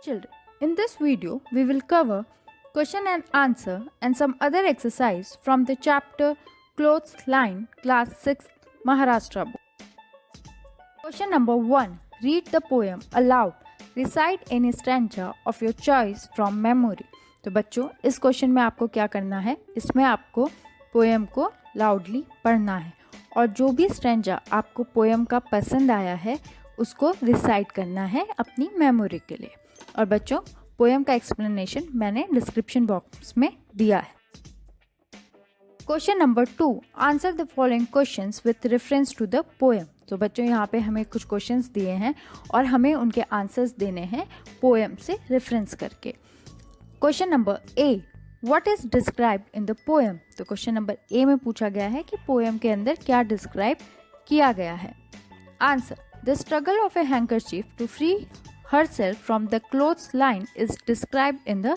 Children, in this video, we will cover question and answer and some other exercise from the chapter Clothes Line, Class 6, Maharashtra book. Question number 1. Read the poem aloud. Recite any stanza of your choice from memory. तो बच्चों, इस question में आपको क्या करना है, इसमें आपको पोएम को लाउडली पढ़ना है और जो भी स्टैंजा आपको पोएम का पसंद आया है उसको रिसाइट करना है अपनी मेमोरी के लिए। और बच्चों, पोएम का एक्सप्लेनेशन मैंने डिस्क्रिप्शन बॉक्स में दिया है। Question number 2. Answer the following questions with reference to the poem. तो बच्चों, यहाँ पे हमें कुछ क्वेश्चंस दिए हैं और हमें उनके आंसर्स देने हैं पोएम से रेफरेंस करके। Question number A. What is described in the poem. तो क्वेश्चन नंबर ए में पूछा गया है कि पोएम के अंदर क्या डिस्क्राइब किया गया है। Answer. The struggle of a handkerchief to free herself from the clothes line is described in the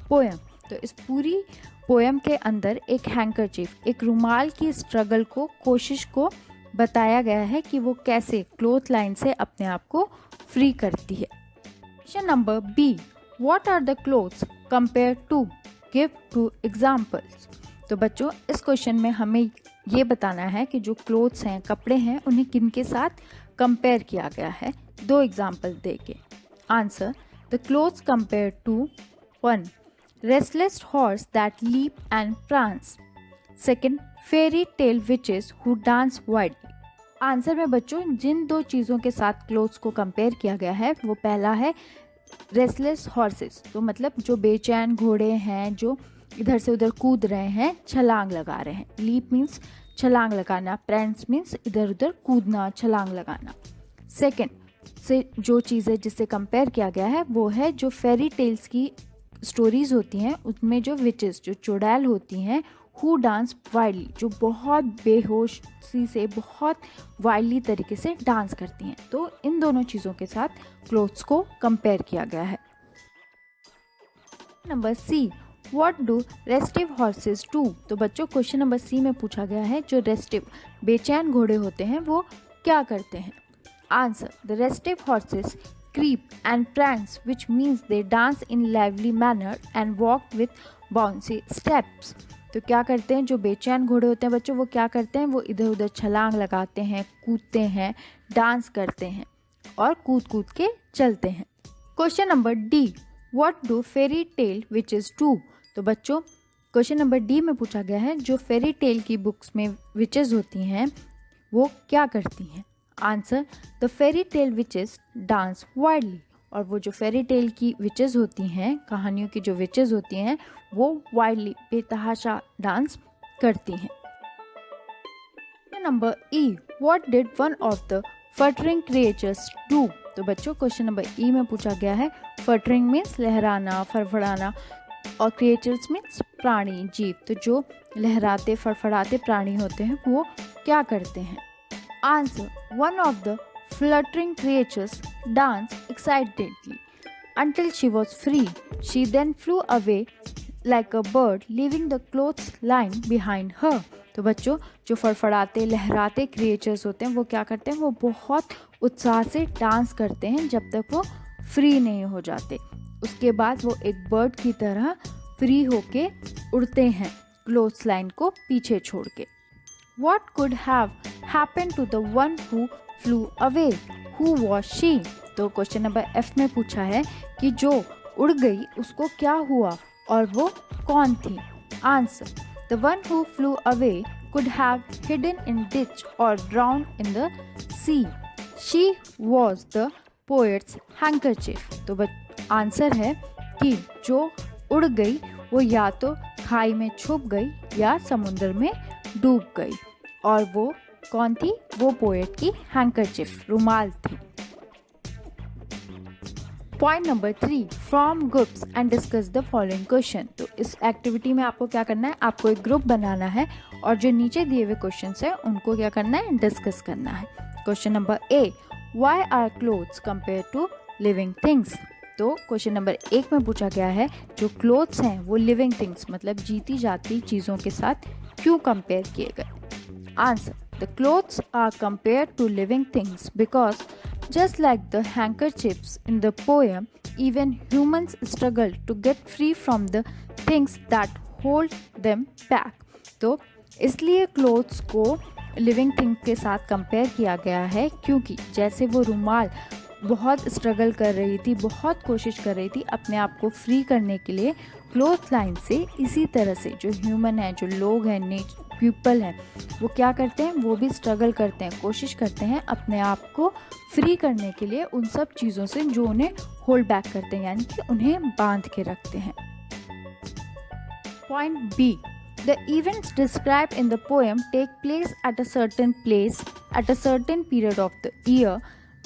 poem। तो इस पूरी पोएम के अंदर एक हैंकरचीफ, एक रुमाल की स्ट्रगल को, कोशिश को बताया गया है कि वो कैसे क्लोथ लाइन से अपने आप को फ्री करती है। Question number b. What are the clothes compare to, give two examples. तो बच्चों, इस क्वेश्चन में हमें ये बताना है कि जो क्लोथ्स हैं, कपड़े हैं, उन्हें किन के साथ कंपेयर किया गया है, 2 एग्जाम्पल दे के। Answer. The clothes compared to 1. Restless horse that leap and prance. 2. Fairy tale witches who dance wildly. Answer में बच्चों जिन 2 चीज़ों के साथ क्लोथ्स को कंपेयर किया गया है वो पहला है रेस्टलेस हॉर्सेस, तो मतलब जो बेचैन घोड़े हैं जो इधर से उधर कूद रहे हैं, छलांग लगा रहे हैं। लीप मीन्स छलांग लगाना, प्रैंस मीन्स इधर उधर कूदना, छलांग लगाना। सेकेंड से जो चीज़ें जिससे कंपेयर किया गया है वो है जो फेरी टेल्स की स्टोरीज होती हैं, उसमें जो विचेस, जो चुड़ैल होती हैं, हु डांस वाइल्डली, जो बहुत बेहोशी से, बहुत वाइल्डली तरीके से डांस करती हैं। तो इन दोनों चीज़ों के साथ क्लोथ्स को कंपेयर किया गया है। Number c. What do restive horses do. तो बच्चों, क्वेश्चन नंबर सी में पूछा गया है जो रेस्टिव, बेचैन घोड़े होते हैं वो क्या करते हैं। Answer. The restive horses creep and prance, which means they dance in lively manner and walk with bouncy steps। तो क्या करते हैं जो बेचैन घोड़े होते हैं बच्चों, वो क्या करते हैं, वो इधर उधर छलांग लगाते हैं, कूदते हैं, डांस करते हैं और कूद कूद के चलते हैं। Question number D. What do fairy tale witches do. तो बच्चों, क्वेश्चन नंबर डी में पूछा गया है जो फेरी टेल की बुक्स में विचेस होती हैं वो क्या करती हैं। Answer. The fairy tale witches dance wildly. और वो जो फेरी टेल की विचेस होती हैं, कहानियों की जो विचेस होती हैं, वो वाइल्डली, बेतहाशा डांस करती हैं। Number E. What did one of the fluttering creatures do. तो बच्चों, क्वेश्चन नंबर ई में पूछा गया है फटरिंग मीन्स लहराना, फड़फड़ाना, और क्रिएचर्स मीन्स प्राणी, जीव। तो जो लहराते फड़फड़ाते प्राणी होते हैं वो क्या करते हैं। Answer. One of the fluttering creatures danced excitedly until she was free. She then flew away like a bird, leaving the clothes line behind her। तो बच्चों, जो फड़फड़ाते लहराते क्रिएचर्स होते हैं वो क्या करते हैं, वो बहुत उत्साह से डांस करते हैं जब तक वो फ्री नहीं हो जाते। उसके बाद वो एक बर्ड की तरह फ्री होके उड़ते हैं क्लोथ्स लाइन को पीछे छोड़ के। What could have happened to the one who flew away? Who was she? तो क्वेश्चन नंबर एफ में पूछा है कि जो उड़ गई उसको क्या हुआ और वो कौन थी। Answer. The one who flew away could have hidden in ditch or drowned in the sea. She was the poet's handkerchief। तो आंसर है कि जो उड़ गई वो या तो खाई में छुप गई या समुद्र में डूब गई, और वो कौन थी, वो पोएट की हैंकरचिफ, रुमाल थी। Point number 3. Form groups and discuss the following question. तो इस एक्टिविटी में आपको क्या करना है, आपको एक ग्रुप बनाना है और जो नीचे दिए हुए क्वेश्चन है उनको क्या करना है, डिस्कस करना है। Question number a. Why are clothes compare to living things. तो क्वेश्चन नंबर 1 में पूछा गया है जो क्लोथ्स हैं वो लिविंग थिंग्स मतलब जीती जाती चीज़ों के साथ क्यों कंपेयर किए गए। Answer. The clothes are compared to living things because just like the handkerchiefs in the poem, even humans struggle to get free from the things that hold them back. तो इसलिए क्लोथ्स को living thing के साथ compare किया गया है, क्योंकि जैसे वो रुमाल बहुत स्ट्रगल कर रही थी, बहुत कोशिश कर रही थी अपने आप को फ्री करने के लिए क्लोथ लाइन से, इसी तरह से जो ह्यूमन है, जो लोग हैं, पीपल हैं, वो क्या करते हैं, वो भी स्ट्रगल करते हैं, कोशिश करते हैं अपने आप को फ्री करने के लिए उन सब चीज़ों से जो उन्हें होल्ड बैक करते हैं, यानी कि उन्हें बांध के रखते हैं। Point b, the events described in the poem take place at a certain place at a certain period of the year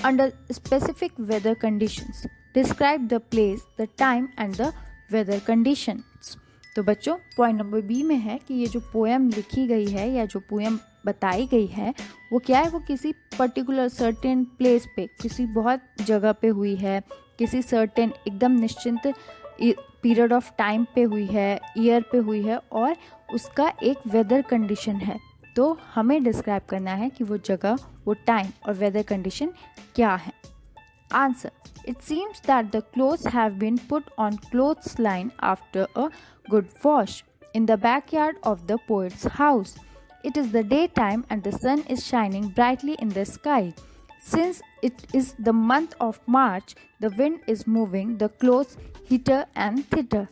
under specific weather conditions. Describe the place, the time and the weather conditions. तो बच्चों point number B में है कि ये जो poem लिखी गई है या जो पोएम बताई गई है वो क्या है, वो किसी पर्टिकुलर सर्टेन प्लेस पे, किसी बहुत जगह पे हुई है, किसी सर्टेन एकदम निश्चित पीरियड ऑफ टाइम पे हुई है, ईयर पे हुई है, और उसका एक वेदर कंडीशन है। तो हमें डिस्क्राइब करना है कि वो जगह, वो टाइम और वेदर कंडीशन क्या है। Answer, it seems that the clothes have been put on clothesline after a good wash in the backyard of the poet's house. It is the daytime and the sun is shining brightly in the sky. Since it is the month of March, the wind is moving the clothes hither and thither.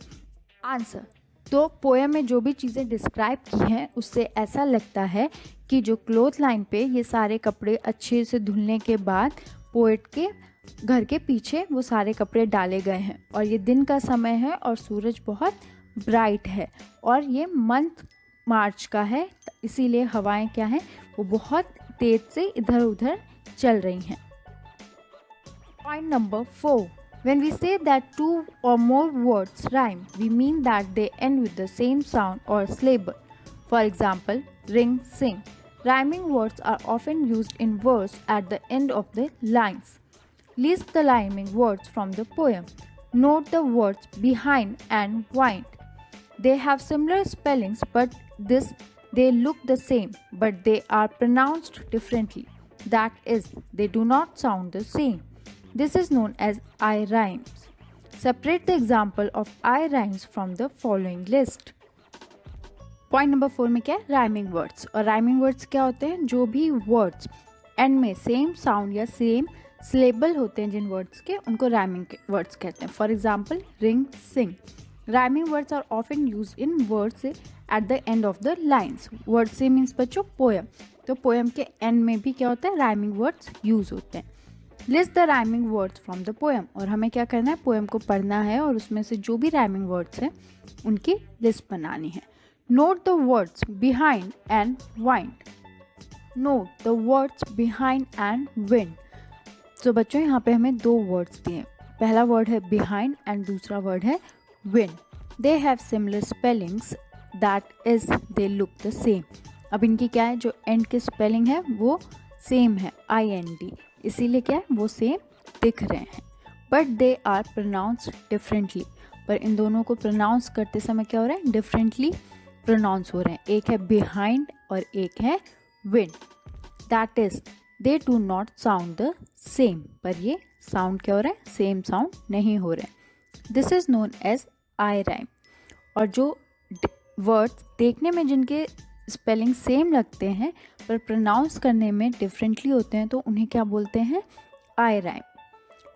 Answer, तो poem में जो भी चीज़ें describe की हैं उससे ऐसा लगता है कि जो क्लोथ लाइन पे ये सारे कपड़े अच्छे से धुलने के बाद पोएट के घर के पीछे वो सारे कपड़े डाले गए हैं, और ये दिन का समय है और सूरज बहुत ब्राइट है, और ये मंथ मार्च का है, इसीलिए हवाएं क्या हैं, वो बहुत तेज से इधर उधर चल रही हैं। Point number 4, when we say that two or more words rhyme, we mean that they end with the same sound or syllable. For example, ring, sing. Rhyming words are often used in verse at the end of the lines. List the rhyming words from the poem. Note the words behind and wind. They have similar spellings, but they look the same, but they are pronounced differently. That is, they do not sound the same. This is known as I rhymes. Separate the example of I rhymes from the following list. Point number 4 में क्या है, rhyming words. और rhyming words क्या होते हैं, जो भी words and में सेम साउंड या सेम सिलेबल होते हैं जिन वर्ड्स के, उनको राइमिंग वर्ड्स कहते हैं। For example, ring, sing. Rhyming words are often use in words at the end of the lines. Word से मीन्स बच्चों पोएम, तो पोएम के एंड में भी क्या होता है, राइमिंग वर्ड्स यूज होते हैं। List the rhyming words from the poem, और हमें क्या करना है, पोएम को पढ़ना है और उसमें से जो भी राइमिंग वर्ड्स हैं उनकी लिस्ट बनानी है। Note the words behind and wind. Note the words behind and wind. तो बच्चों यहाँ पे हमें 2 वर्ड्स दिए, पहला वर्ड है बिहाइंड एंड दूसरा वर्ड है wind. They have similar spellings, that is they look the same. अब इनकी क्या है, जो एंड की स्पेलिंग है वो सेम है, IND, इसीलिए क्या है, वो सेम दिख रहे हैं, but they are pronounced differently. पर इन दोनों को प्रोनाउंस करते समय क्या हो रहा है, डिफरेंटली प्रोनाउंस हो रहे हैं। एक है बिहाइंड और एक है wind. That is, they do not sound the same, पर ये साउंड क्या हो रहा है, सेम साउंड नहीं हो रहे हैं। This is known as eye rhyme. और जो वर्ड्स देखने में जिनके स्पेलिंग सेम लगते हैं पर प्रोनाउंस करने में डिफरेंटली होते हैं, तो उन्हें क्या बोलते हैं, आई rhyme.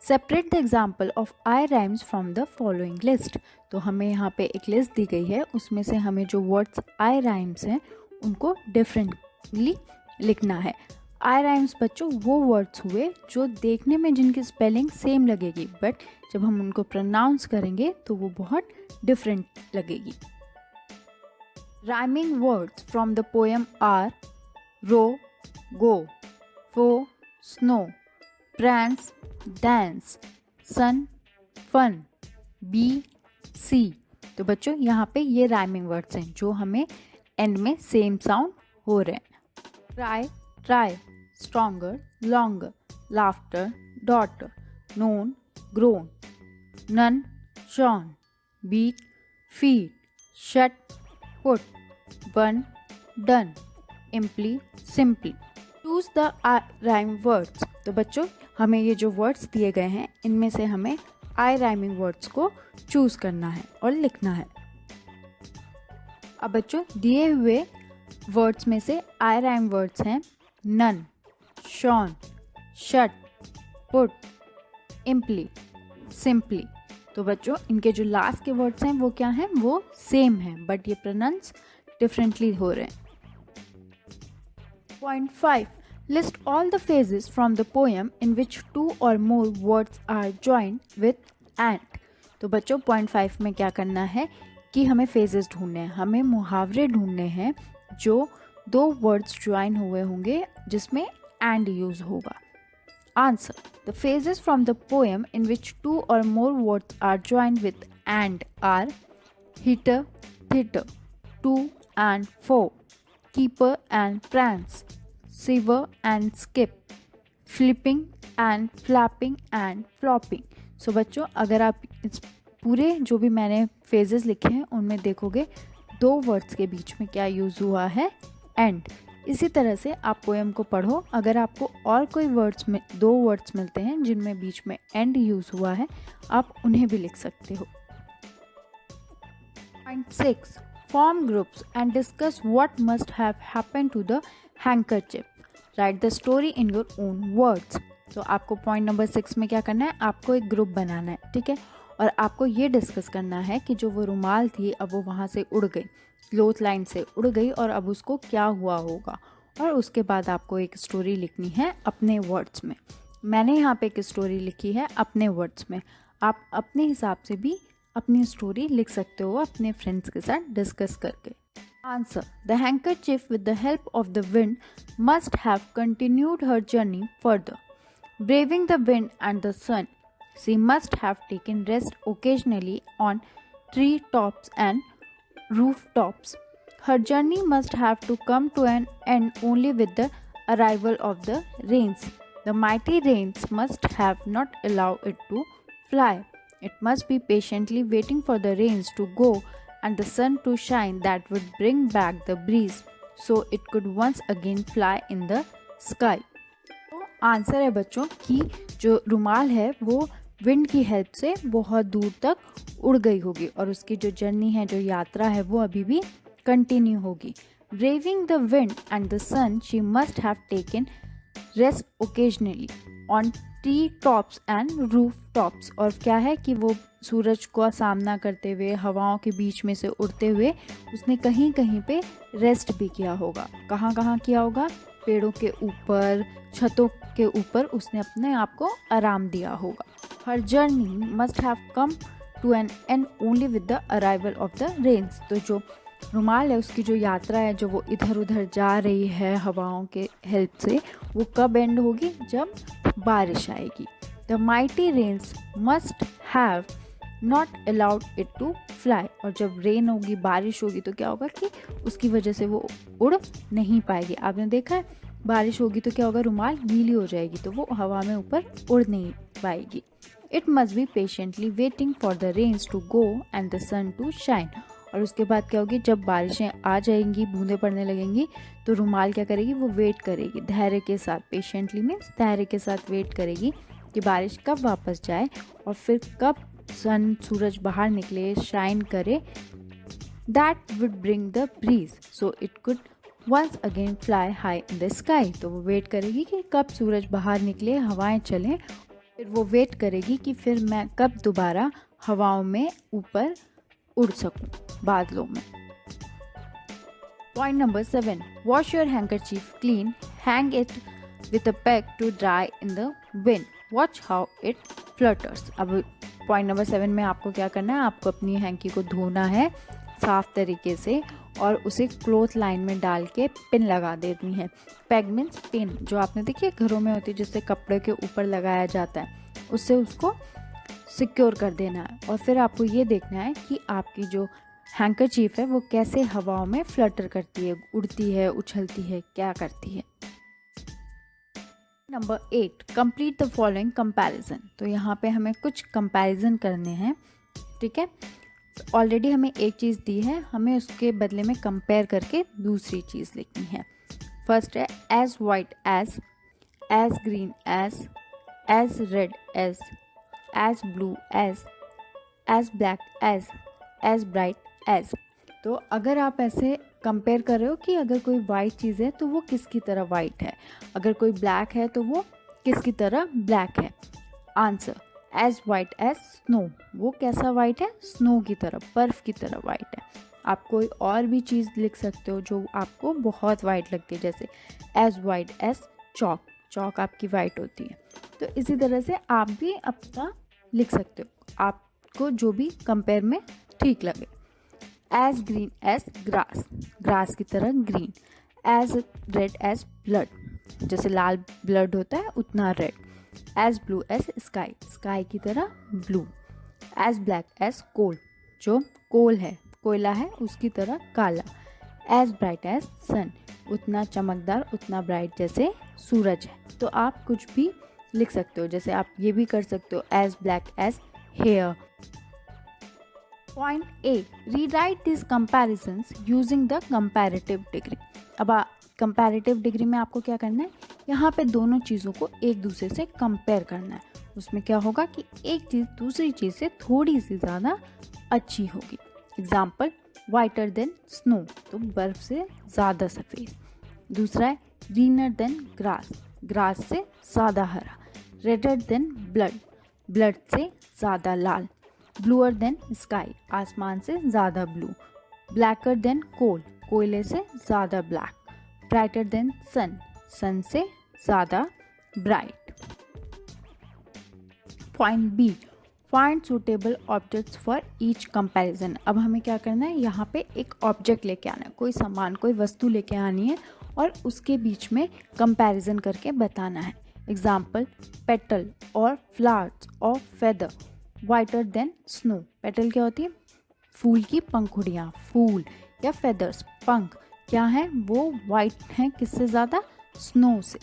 Separate the example of I rhymes from the following list. तो हमें यहाँ पे एक लिस्ट दी गई है, उसमें से हमें जो वर्ड्स आई राइम्स हैं उनको डिफरेंटली लिखना है। आई राइम्स बच्चों वो वर्ड्स हुए जो देखने में जिनकी स्पेलिंग सेम लगेगी, बट जब हम उनको प्रोनाउंस करेंगे तो वो बहुत डिफरेंट लगेगी। Rhyming words from the poem are row, go, foe, snow, prance, dance, sun, fun, be, see। तो बच्चों यहाँ पे ये राइमिंग वर्ड्स हैं जो हमें एंड में सेम साउंड हो रहे हैं। Try, try, stronger, longer, laughter, daughter, known, grown, none, shone, beat, feed, shut, put, bun, done, imply, simply। Choose the rhyme words। तो बच्चों हमें ये जो वर्ड्स दिए गए हैं इनमें से हमें आई राइमिंग वर्ड्स को चूज़ करना है और लिखना है। अब बच्चों दिए हुए वर्ड्स में से आई राइम वर्ड्स हैं nun, shun, shut, put, imply, simply. तो बच्चों इनके जो लास्ट के वर्ड्स हैं वो क्या हैं, वो सेम हैं बट ये प्रोनाउंस डिफरेंटली हो रहे हैं। Point 5. List all the phrases from the poem in which two or more words are joined with and. तो बच्चों पॉइंट 5 में क्या करना है कि हमें फेजेस ढूंढने हैं, हमें मुहावरे ढूंढने हैं जो दो वर्ड्स ज्वाइन हुए होंगे जिसमें and यूज होगा। Answer, the phrases from the poem in which two or more words are joined with and are heater, theater, to and for, keeper and prance, siver and skip, flipping and flapping and flopping। सो बच्चों अगर आप इस पूरे जो भी मैंने phases लिखे हैं उनमें देखोगे दो वर्ड्स के बीच में क्या यूज़ हुआ है, एंड। इसी तरह से आप पोएम को पढ़ो, अगर आपको और कोई वर्ड्स में दो वर्ड्स मिलते हैं जिनमें बीच में एंड यूज़ हुआ है आप उन्हें भी लिख सकते हो। Point 6. Form groups and discuss what must have happened to the handkerchief. Write the story in your own words. तो आपको पॉइंट नंबर 6 में क्या करना है, आपको एक ग्रुप बनाना है, ठीक है, और आपको ये डिस्कस करना है कि जो वो रुमाल थी अब वो वहाँ से उड़ गई, क्लोथ लाइन से उड़ गई और अब उसको क्या हुआ होगा, और उसके बाद आपको एक स्टोरी लिखनी है अपने वर्ड्स में। मैंने यहाँ पे एक स्टोरी लिखी है अपने वर्ड्स में, आप अपने हिसाब से भी अपनी स्टोरी लिख सकते हो अपने फ्रेंड्स के साथ डिस्कस करके। Answer, the handkerchief with the help of the wind must have continued her journey further, braving the wind and the sun. She must have taken rest occasionally on tree tops and rooftops. Her journey must have to come to an end only with the arrival of the rains. The mighty rains must have not allowed it to fly. It must be patiently waiting for the rains to go and the sun to shine that would bring back the breeze so it could once again fly in the sky. Answer है बच्चों कि जो रुमाल है वो wind की help से बहुत दूर तक उड़ गई होगी और उसकी जो जर्नी है, जो यात्रा है, वो अभी भी कंटिन्यू होगी। Braving the wind and the sun she must have taken rest occasionally on tree tops and roof tops. और क्या है कि वो सूरज का सामना करते हुए हवाओं के बीच में से उड़ते हुए उसने कहीं कहीं पे रेस्ट भी किया होगा। कहाँ कहाँ किया होगा, पेड़ों के ऊपर, छतों के ऊपर उसने अपने आप को आराम दिया होगा। Her journey must have come to an end only with the arrival of the rains. तो जो रुमाल है उसकी जो यात्रा है, जो वो इधर उधर जा रही है हवाओं के हेल्प से, वो कब एंड होगी, जब बारिश आएगी। The mighty rains must have not allowed it to fly. और जब रेन होगी, बारिश होगी, तो क्या होगा कि उसकी वजह से वो उड़ नहीं पाएगी। आपने देखा है बारिश होगी तो क्या होगा, रुमाल गीली हो जाएगी तो वो हवा में ऊपर उड़ नहीं पाएगी। It must be patiently waiting for the rains to go and the sun to shine. और उसके बाद क्या होगी, जब बारिशें आ जाएंगी, बूंदें पड़ने लगेंगी, तो रुमाल क्या करेगी, वो वेट करेगी धैर्य के साथ। पेशेंटली मीन्स धैर्य के साथ वेट करेगी कि बारिश कब वापस जाए और फिर कब सन, सूरज बाहर निकले, शाइन करे। That would bring the breeze so it could once again fly high in the sky. तो वो वेट करेगी कि कब सूरज बाहर निकले, हवाएं चलें, फिर वो वेट करेगी कि फिर मैं कब दोबारा हवाओं में ऊपर उड़ सकूं, बादलों में। Point number 7, wash your handkerchief clean, hang it with a peg to dry in the wind, watch how it flutters. अब पॉइंट नंबर 7 में आपको क्या करना है, आपको अपनी हैंकी को धोना है साफ तरीके से और उसे क्लोथ लाइन में डाल के पिन लगा देनी है। पेग मीन्स पिन, जो आपने देखिए घरों में होती है, जिससे कपड़े के ऊपर लगाया जाता है, उससे उसको सिक्योर कर देना है। और फिर आपको ये देखना है कि आपकी जो हैंकरचीफ है वो कैसे हवाओं में फ्लटर करती है, उड़ती है, उछलती है, क्या करती है। Number 8, complete the following comparison. तो यहाँ पे हमें कुछ कंपैरिजन करने हैं, ठीक है। ऑलरेडी हमें एक चीज़ दी है, हमें उसके बदले में कंपेयर करके दूसरी चीज़ लिखनी है। फर्स्ट है as white as green as red as as blue as black as bright as। तो अगर आप ऐसे कंपेयर कर रहे हो कि अगर कोई वाइट चीज़ है तो वो किसकी तरह वाइट है, अगर कोई ब्लैक है तो वो किसकी तरह ब्लैक है। Answer as white as snow, वो कैसा वाइट है, स्नो की तरह, बर्फ़ की तरह वाइट है। आप कोई और भी चीज़ लिख सकते हो जो आपको बहुत वाइट लगती है, जैसे as white as chalk, chalk आपकी वाइट होती है। तो इसी तरह से आप भी अपना लिख सकते हो, आपको जो भी कंपेयर में ठीक लगे। As green as grass, grass की तरह green. As red as blood, जैसे लाल ब्लड होता है उतना red. As blue as sky, sky की तरह blue. As black as coal, जो कोल है, कोयला है, उसकी तरह काला। एज ब्राइट एज सन, उतना चमकदार, उतना ब्राइट जैसे सूरज है। तो आप कुछ भी लिख सकते हो, जैसे आप ये भी कर सकते हो as black as hair. Point A, rewrite this comparisons using the comparative degree. अब कंपैरेटिव डिग्री में आपको क्या करना है, यहाँ पे दोनों चीज़ों को एक दूसरे से कंपेयर करना है। उसमें क्या होगा कि एक चीज़ दूसरी चीज़ से थोड़ी सी ज़्यादा अच्छी होगी। एग्जाम्पल, वाइटर देन स्नो, तो बर्फ़ से ज़्यादा सफ़ेद। दूसरा है ग्रीनर देन ग्रास, ग्रास से ज़्यादा हरा। रेडर देन ब्लड, ब्लड से ज़्यादा लाल। ब्लूअर देन स्काई, आसमान से ज़्यादा ब्लू। ब्लैकर देन कोल, कोयले से ज़्यादा black. Brighter than sun, sun से ज़्यादा bright. Point B, find suitable objects for each comparison. अब हमें क्या करना है, यहाँ पे एक ऑब्जेक्ट लेके आना है, कोई सामान, कोई वस्तु लेके आनी है और उसके बीच में कंपैरिजन करके बताना है। एग्जाम्पल, पेटल और फ्लावर्स और feather whiter than snow. Petal क्या होती है, फूल की पंखुड़ियाँ, फूल, या फेदर्स, पंख, क्या है, वो वाइट हैं किससे ज़्यादा, स्नो से।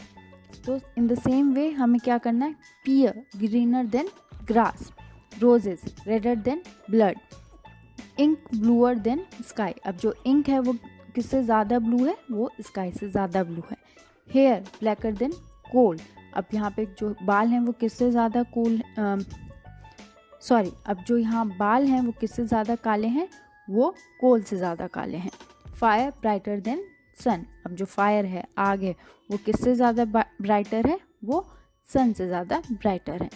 तो इन द सेम वे हमें क्या करना है, pear greener than grass. Roses redder than blood. Ink bluer than sky, अब जो इंक है वो किससे ज़्यादा ब्लू है, वो स्काई से ज़्यादा ब्लू है। हेयर ब्लैकर देन कोल, अब यहाँ पे जो बाल हैं वो किससे ज़्यादा अब जो यहाँ बाल हैं वो किससे ज़्यादा काले हैं, वो कोल से ज़्यादा काले हैं। फायर ब्राइटर देन सन, अब जो फायर है, आग है, वो किससे ज़्यादा ब्राइटर है, वो सन से ज़्यादा ब्राइटर है।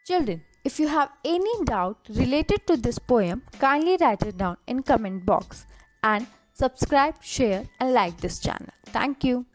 Children, if you have any doubt related to this poem, kindly write it down in comment box and subscribe, share and like this channel. Thank you.